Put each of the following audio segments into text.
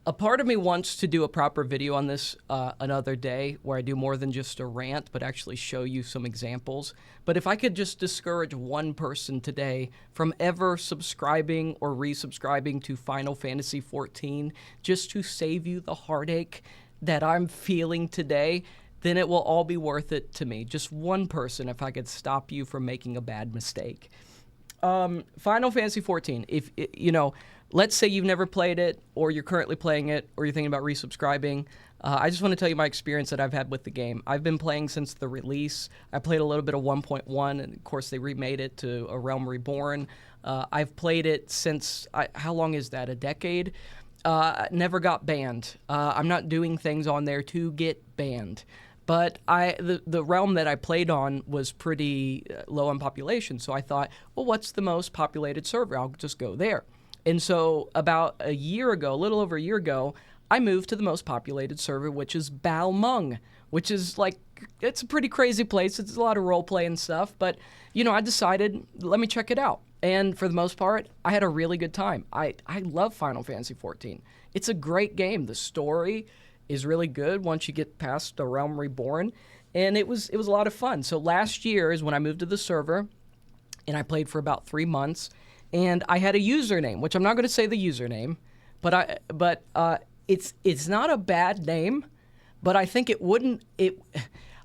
A part of me wants to do a proper video on this another day where I do more than just a rant, but actually show you some examples. But if I could just discourage one person today from ever subscribing or resubscribing to Final Fantasy XIV just to save you the heartache that I'm feeling today, then it will all be worth it to me. Just one person, if I could stop you from making a bad mistake. Final Fantasy XIV, if you know, let's say you've never played it, or you're currently playing it, or you're thinking about resubscribing. I just want to tell you my experience that I've had with the game. I've been playing since the release. I played a little bit of 1.1, and of course they remade it to A Realm Reborn. I've played it since, how long is that, a decade? Never got banned. I'm not doing things on there to get banned. But the realm that I played on was pretty low in population, so I thought, well, what's the most populated server? I'll just go there. And so about a year ago, a little over a year ago, I moved to the most populated server, which is Balmung, which is like, it's a pretty crazy place. It's a lot of roleplay and stuff, but, you know, I decided, let me check it out. And for the most part, I had a really good time. I love Final Fantasy XIV. It's a great game. The story is really good once you get past The Realm Reborn, and it was a lot of fun. So last year is when I moved to the server, and I played for about 3 months, and I had a username, which I'm not going to say the username, but it's not a bad name, but I think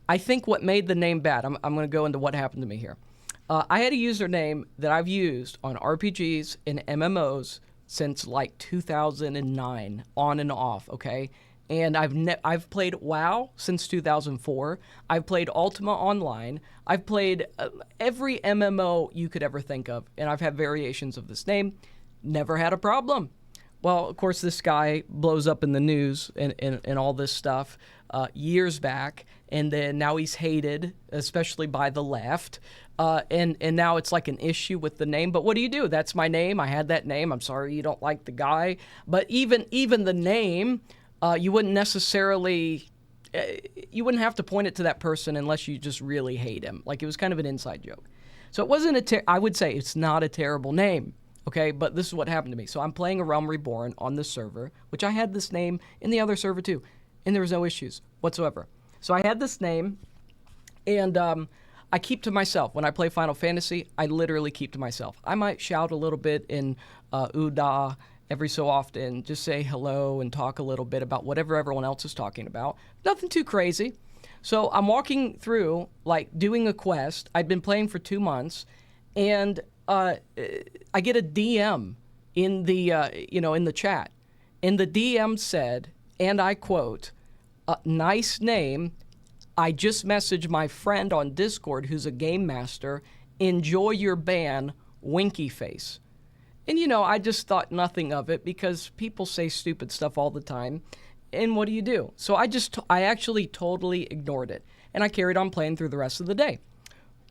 I think what made the name bad, I'm going to go into what happened to me here. I had a username that I've used on RPGs and MMOs since like 2009, on and off, okay? And I've played WoW since 2004. I've played Ultima Online. I've played every MMO you could ever think of, and I've had variations of this name. Never had a problem. Well, of course, this guy blows up in the news and all this stuff years back, and then now he's hated, especially by the left. And now it's like an issue with the name. But what do? That's my name. I had that name. I'm sorry you don't like the guy. But even the name, you wouldn't necessarily, you wouldn't have to point it to that person unless you just really hate him. Like, it was kind of an inside joke. So it wasn't I would say it's not a terrible name, okay? But this is what happened to me. So I'm playing A Realm Reborn on this server, which I had this name in the other server too, and there was no issues whatsoever. So I had this name, and I keep to myself. When I play Final Fantasy, I literally keep to myself. I might shout a little bit in Uda every so often, just say hello and talk a little bit about whatever everyone else is talking about. Nothing too crazy. So I'm walking through, like, doing a quest. I'd been playing for 2 months, and I get a DM in the, in the chat. And the DM said, and I quote, "Nice name. I just messaged my friend on Discord who's a game master. Enjoy your ban, winky face." And, I just thought nothing of it because people say stupid stuff all the time. And what do? So I actually totally ignored it. And I carried on playing through the rest of the day.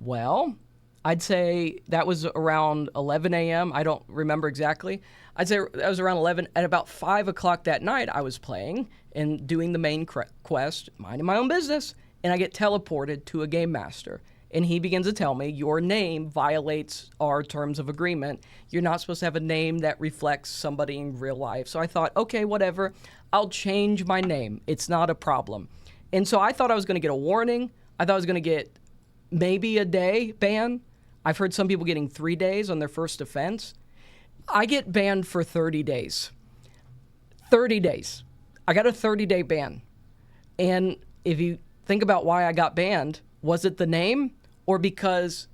Well, I'd say that was around 11 a.m. I don't remember exactly. I'd say that was around 11. At about 5 o'clock that night, I was playing and doing the main quest, minding my own business. And I get teleported to a game master. And he begins to tell me, your name violates our terms of agreement. You're not supposed to have a name that reflects somebody in real life. So I thought, okay, whatever. I'll change my name. It's not a problem. And so I thought I was going to get a warning. I thought I was going to get maybe a day ban. I've heard some people getting 3 days on their first offense. I get banned for 30 days. 30 days. I got a 30-day ban. And if you think about why I got banned, was it the name or because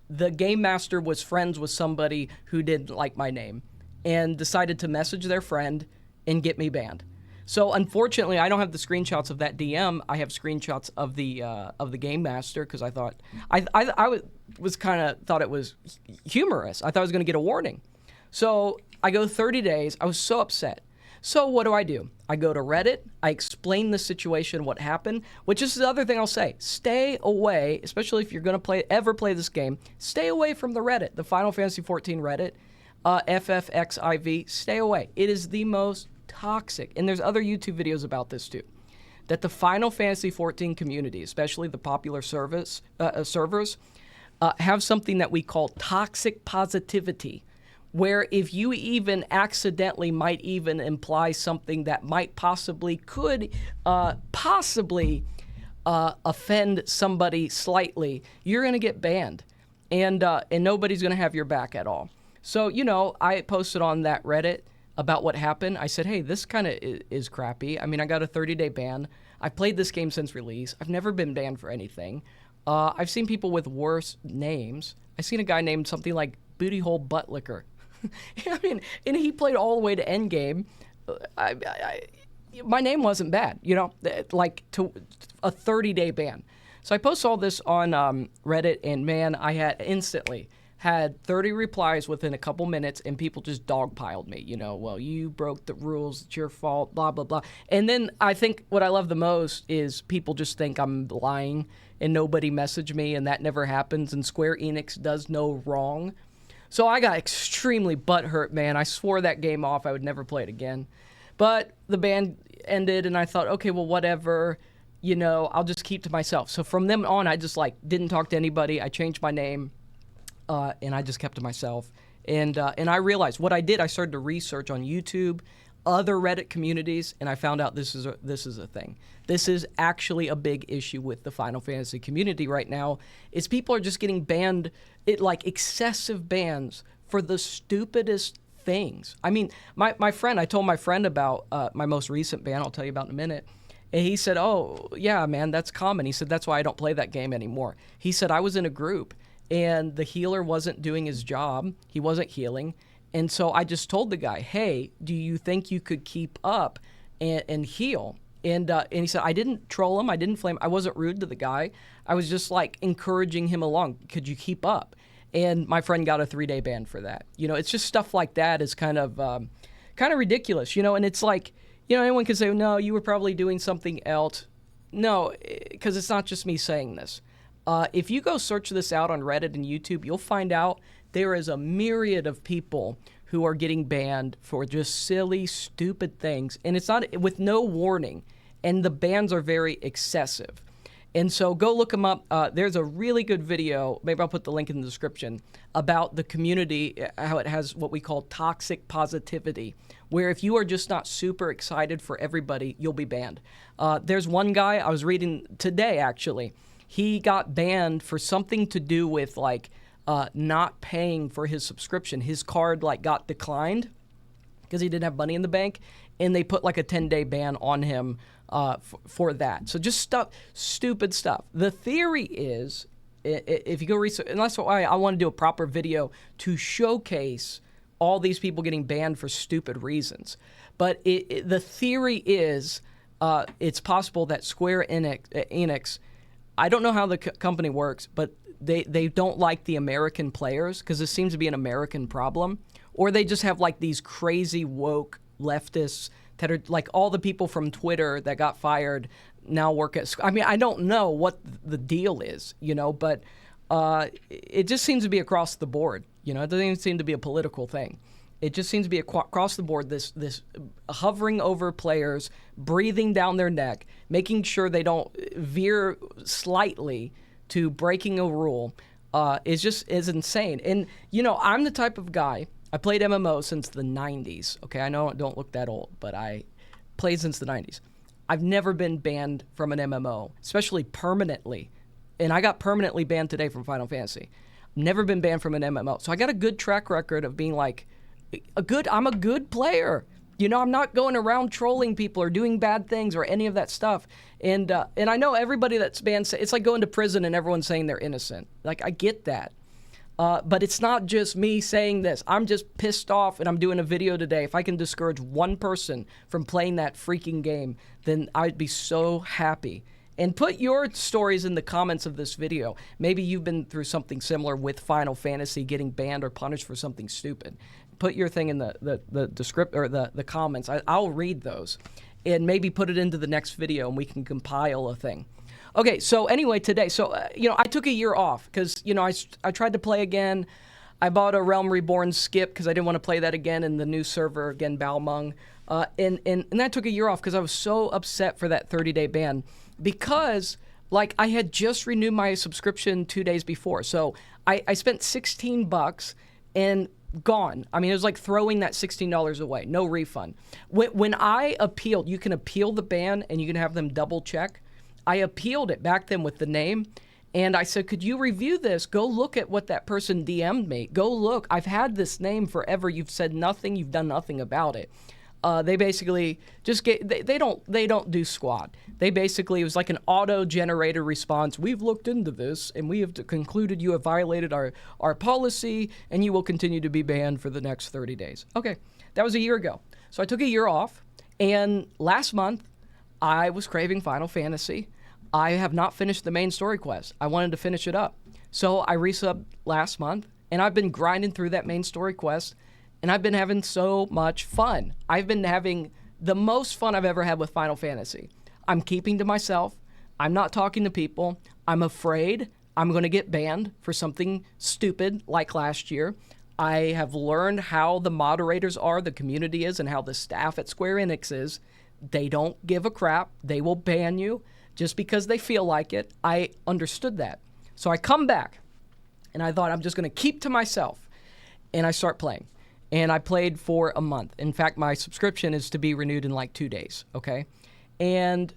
the game master was friends with somebody who didn't like my name and decided to message their friend and get me banned? So unfortunately, I don't have the screenshots of that DM. I have screenshots of the game master because I thought I was kind of thought it was humorous. I thought I was going to get a warning. So I go 30 days. I was so upset. So what do? I go to Reddit. I explain the situation, what happened, which is the other thing I'll say. Stay away, especially if you're going to ever play this game, stay away from the Reddit, the Final Fantasy XIV Reddit, FFXIV. Stay away. It is the most toxic, and there's other YouTube videos about this too, that the Final Fantasy XIV community, especially the popular servers, have something that we call toxic positivity, where if you even accidentally might even imply something that might could possibly offend somebody slightly, you're going to get banned, and nobody's going to have your back at all. So, you know, I posted on that Reddit about what happened. I said, hey, this kind of is crappy. I mean, I got a 30-day ban. I've played this game since release. I've never been banned for anything. I've seen people with worse names. I've seen a guy named something like Booty Hole Butt Licker. I mean, and he played all the way to endgame. My name wasn't bad, you know, like to a 30-day ban. So I posted all this on Reddit, and man, I had instantly had 30 replies within a couple minutes, and people just dogpiled me. You know, well, you broke the rules, it's your fault, blah, blah, blah. And then I think what I love the most is people just think I'm lying, and nobody messaged me, and that never happens, and Square Enix does no wrong. So I got extremely butthurt, man. I swore that game off. I would never play it again. But the ban ended, and I thought, okay, well, whatever. You know, I'll just keep to myself. So from then on, I just, like, didn't talk to anybody. I changed my name, and I just kept to myself. And I realized what I did, I started to research on YouTube, other Reddit communities, and I found out this is a thing. This is actually a big issue with the Final Fantasy community right now, is people are just getting banned, like excessive bans for the stupidest things. I mean, my friend, I told my friend about my most recent ban, I'll tell you about in a minute, and he said, oh, yeah, man, that's common. He said, that's why I don't play that game anymore. He said, I was in a group, and the healer wasn't doing his job. He wasn't healing. And so I just told the guy, hey, do you think you could keep up and heal? And he said, I didn't troll him. I didn't flame him. I wasn't rude to the guy. I was just, like, encouraging him along. Could you keep up? And my friend got a 3-day ban for that. You know, it's just stuff like that is kind of ridiculous, you know, and it's like, you know, anyone can say, no, you were probably doing something else. No, because it's not just me saying this. If you go search this out on Reddit and YouTube, you'll find out there is a myriad of people who are getting banned for just silly, stupid things. And it's not with no warning. And the bans are very excessive. And so go look them up. There's a really good video, maybe I'll put the link in the description, about the community, how it has what we call toxic positivity, where if you are just not super excited for everybody, you'll be banned. There's one guy I was reading today, actually. He got banned for something to do with, like, not paying for his subscription. His card, like, got declined because he didn't have money in the bank, and they put, like, a 10-day ban on him for that. So just stupid stuff. The theory is, if you go research, and that's why I want to do a proper video to showcase all these people getting banned for stupid reasons. But the theory is it's possible that Square Enix, I don't know how the company works, but they don't like the American players because this seems to be an American problem. Or they just have, like, these crazy woke leftists that are like all the people from Twitter that got fired now work at, I mean, I don't know what the deal is, you know, but it just seems to be across the board. You know, it doesn't even seem to be a political thing. It just seems to be across the board, this hovering over players, breathing down their neck, making sure they don't veer slightly to breaking a rule is insane. And, you know, I'm the type of guy, I played MMO since the 90s. Okay, I know I don't look that old, but I played since the 90s. I've never been banned from an MMO, especially permanently. And I got permanently banned today from Final Fantasy. Never been banned from an MMO. So I got a good track record of being like, I'm a good player. You know, I'm not going around trolling people or doing bad things or any of that stuff. And I know everybody that's banned, it's like going to prison and everyone's saying they're innocent. Like, I get that. But it's not just me saying this. I'm just pissed off, and I'm doing a video today. If I can discourage one person from playing that freaking game, then I'd be so happy. And put your stories in the comments of this video. Maybe you've been through something similar with Final Fantasy, getting banned or punished for something stupid. Put your thing in the description or the comments. I'll read those, and maybe put it into the next video, and we can compile a thing. Okay, so anyway, today, you know, I took a year off because, you know, I tried to play again. I bought a Realm Reborn skip because I didn't want to play that again in the new server, again, Balmung. And that took a year off because I was so upset for that 30-day ban because, like, I had just renewed my subscription 2 days before. So I spent $16, and gone. I mean, it was like throwing that $16 away. No refund. When I appealed, you can appeal the ban and you can have them double check. I appealed it back then with the name. And I said, could you review this? Go look at what that person DM'd me. Go look. I've had this name forever. You've said nothing. You've done nothing about it. They basically just they don't do squat. They basically, it was like an auto-generated response. We've looked into this and we have concluded you have violated our policy and you will continue to be banned for the next 30 days. Okay, that was a year ago. So I took a year off, and last month I was craving Final Fantasy. I have not finished the main story quest. I wanted to finish it up. So I resubbed last month, and I've been grinding through that main story quest, and I've been having so much fun. I've been having the most fun I've ever had with Final Fantasy. I'm keeping to myself. I'm not talking to people. I'm afraid I'm going to get banned for something stupid like last year. I have learned how the moderators are, the community is, and how the staff at Square Enix is. They don't give a crap. They will ban you just because they feel like it. I understood that. So I come back, and I thought I'm just going to keep to myself, and I start playing. And I played for a month. In fact, my subscription is to be renewed in like 2 days, okay? And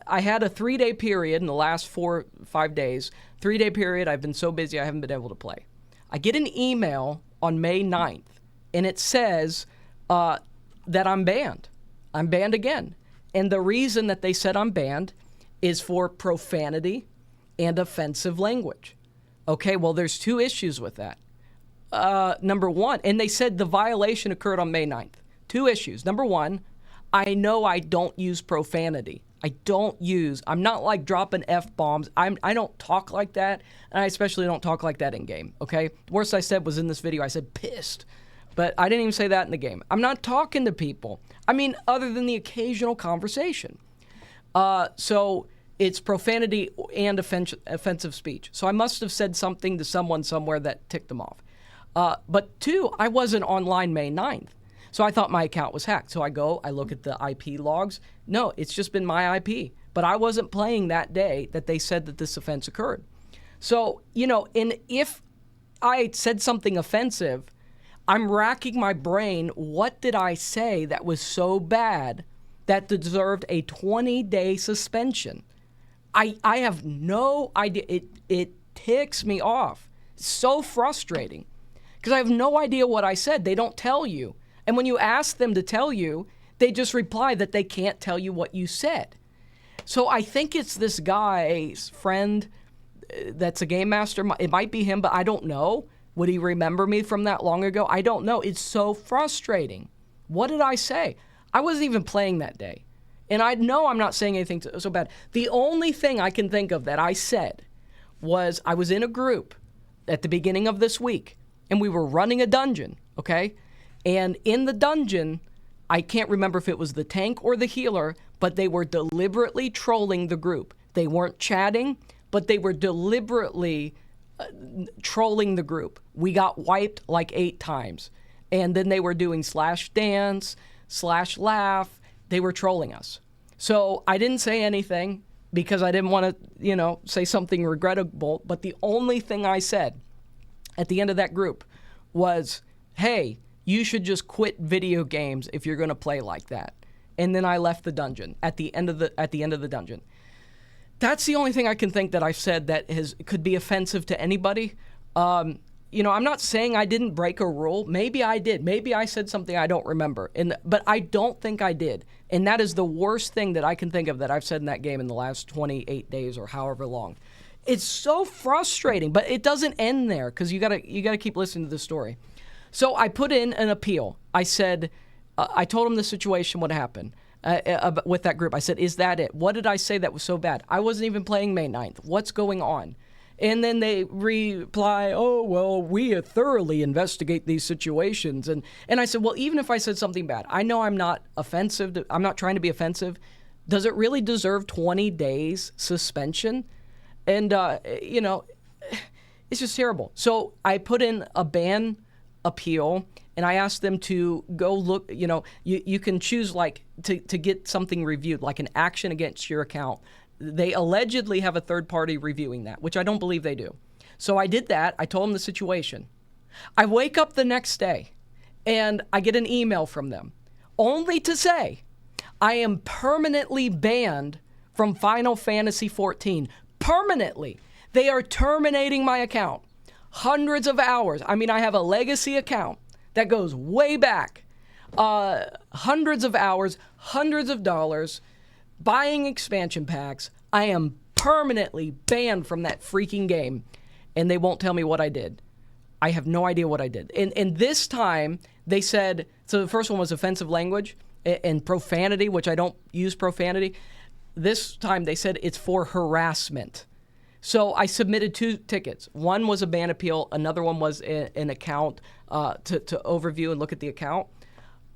I had a 3-day period in the last 4 or 5 days. 3-day period, I've been so busy I haven't been able to play. I get an email on May 9th, and it says that I'm banned. I'm banned again. And the reason that they said I'm banned is for profanity and offensive language. Okay, well, there's 2 issues with that. Number one, and they said the violation occurred on May 9th. 2 issues. Number one, I know I don't use profanity. I'm not like dropping F-bombs. I don't talk like that, and I especially don't talk like that in game, okay? The worst I said was in this video. I said pissed, but I didn't even say that in the game. I'm not talking to people. I mean, other than the occasional conversation. So it's profanity and offensive speech. So I must have said something to someone somewhere that ticked them off. But 2, I wasn't online May 9th. So I thought my account was hacked. So I look at the IP logs. No, it's just been my IP. But I wasn't playing that day that they said that this offense occurred. So, and if I said something offensive, I'm racking my brain. What did I say that was so bad that deserved a 20-day suspension? I have no idea. It ticks me off. It's so frustrating because I have no idea what I said. They don't tell you. And when you ask them to tell you, they just reply that they can't tell you what you said. So I think it's this guy's friend that's a game master. It might be him, but I don't know. Would he remember me from that long ago? I don't know. It's so frustrating. What did I say? I wasn't even playing that day. And I know I'm not saying anything so bad. The only thing I can think of that I said was I was in a group at the beginning of this week, and we were running a dungeon, okay? And in the dungeon, I can't remember if it was the tank or the healer, but they were deliberately trolling the group. They weren't chatting, but they were deliberately trolling the group. We got wiped like 8 times. And then they were doing /dance, /laugh. They were trolling us. So I didn't say anything because I didn't want to, say something regrettable. But the only thing I said at the end of that group was, hey, you should just quit video games if you're going to play like that. And then I left the dungeon at the end of the dungeon. That's the only thing I can think that I've said that could be offensive to anybody. I'm not saying I didn't break a rule. Maybe I did. Maybe I said something I don't remember. But I don't think I did. And that is the worst thing that I can think of that I've said in that game in the last 28 days or however long. It's so frustrating, but it doesn't end there because you gotta keep listening to the story. So I put in an appeal. I said, I told them the situation, what happened with that group. I said, is that it? What did I say that was so bad? I wasn't even playing May 9th. What's going on? And then they reply, oh, well, we thoroughly investigate these situations. And I said, well, even if I said something bad, I know I'm not offensive. I'm not trying to be offensive. Does it really deserve 20 days suspension? And, it's just terrible. So I put in a ban appeal, and I asked them to go look, you can choose to get something reviewed, like an action against your account. They allegedly have a third party reviewing that, which I don't believe they do. So I did that. I told them the situation. I wake up the next day and I get an email from them only to say, I am permanently banned from Final Fantasy XIV. Permanently. They are terminating my account. Hundreds of hours. I mean, I have a legacy account that goes way back. Hundreds of hours, hundreds of dollars, buying expansion packs. I am permanently banned from that freaking game, and they won't tell me what I did. I have no idea what I did. And this time, they said, so the first one was offensive language and profanity, which I don't use profanity. This time, they said it's for harassment. So I submitted 2 tickets. One was a ban appeal. Another one was an account to overview and look at the account.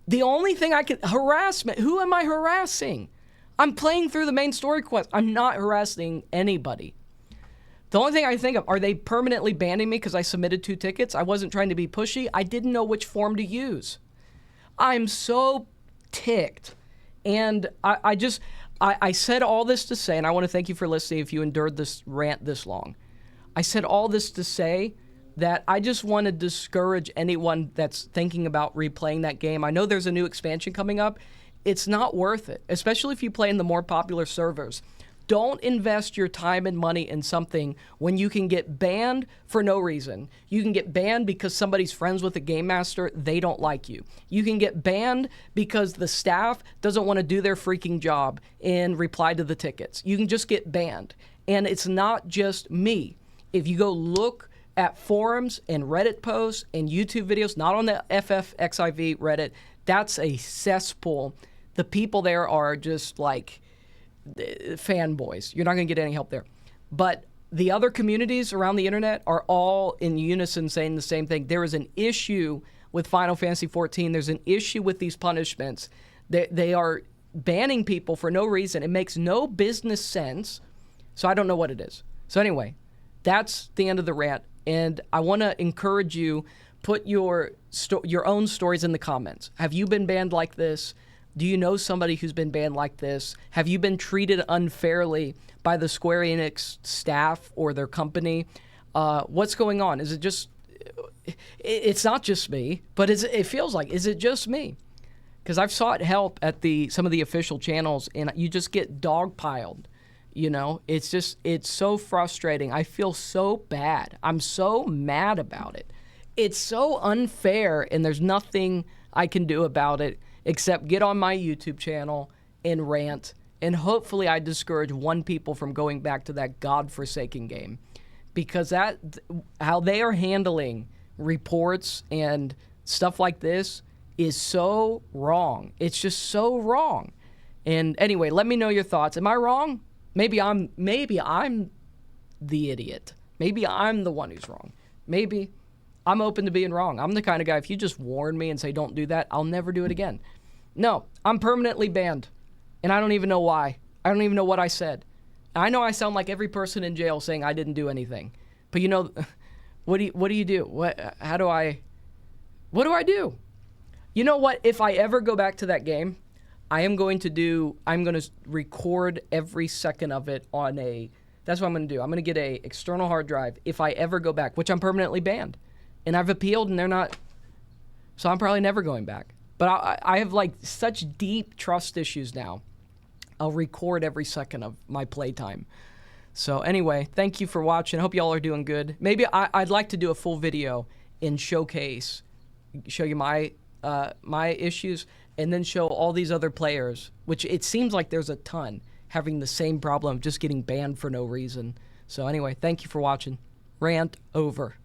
The only thing I can, harassment, who am I harassing? I'm playing through the main story quest. I'm not harassing anybody. The only thing I think of, are they permanently banning me because I submitted 2 tickets? I wasn't trying to be pushy. I didn't know which form to use. I'm so ticked. And I said all this to say, and I want to thank you for listening if you endured this rant this long. I said all this to say that I just want to discourage anyone that's thinking about replaying that game. I know there's a new expansion coming up. It's not worth it, especially if you play in the more popular servers. Don't invest your time and money in something when you can get banned for no reason. You can get banned because somebody's friends with a game master, they don't like you. You can get banned because the staff doesn't want to do their freaking job and reply to the tickets. You can just get banned. And it's not just me. If you go look at forums and Reddit posts and YouTube videos, not on the FFXIV Reddit, that's a cesspool. The people there are just like fanboys. You're not going to get any help there. But the other communities around the internet are all in unison saying the same thing. There is an issue with Final Fantasy XIV. There's an issue with these punishments. They are banning people for no reason. It makes no business sense. So I don't know what it is. So anyway, that's the end of the rant. And I want to encourage you, put your own stories in the comments. Have you been banned like this? Do you know somebody who's been banned like this? Have you been treated unfairly by the Square Enix staff or their company? What's going on? Is it just... It's not just me, but it feels like, is it just me? Because I've sought help at some of the official channels, and you just get dogpiled. You know, it's so frustrating. I feel so bad. I'm so mad about it. It's so unfair, and there's nothing I can do about it except get on my YouTube channel and rant, and hopefully I discourage one people from going back to that godforsaken game. Because how they are handling reports and stuff like this is so wrong. It's just so wrong. And anyway, let me know your thoughts. Am I wrong? Maybe I'm the idiot. Maybe I'm the one who's wrong. Maybe I'm open to being wrong. I'm the kind of guy, if you just warn me and say don't do that, I'll never do it again. No, I'm permanently banned, and I don't even know why. I don't even know what I said. I know I sound like every person in jail saying I didn't do anything, but you know, what do you do? What do I do? You know what? If I ever go back to that game, I'm going to record every second of it on that's what I'm going to do. I'm going to get a external hard drive if I ever go back, which I'm permanently banned. And I've appealed and they're not, so I'm probably never going back. But I have like such deep trust issues now. I'll record every second of my playtime. So anyway, thank you for watching. I hope y'all are doing good. Maybe I'd like to do a full video and show you my issues, and then show all these other players, which it seems like there's a ton having the same problem, just getting banned for no reason. So anyway, thank you for watching. Rant over.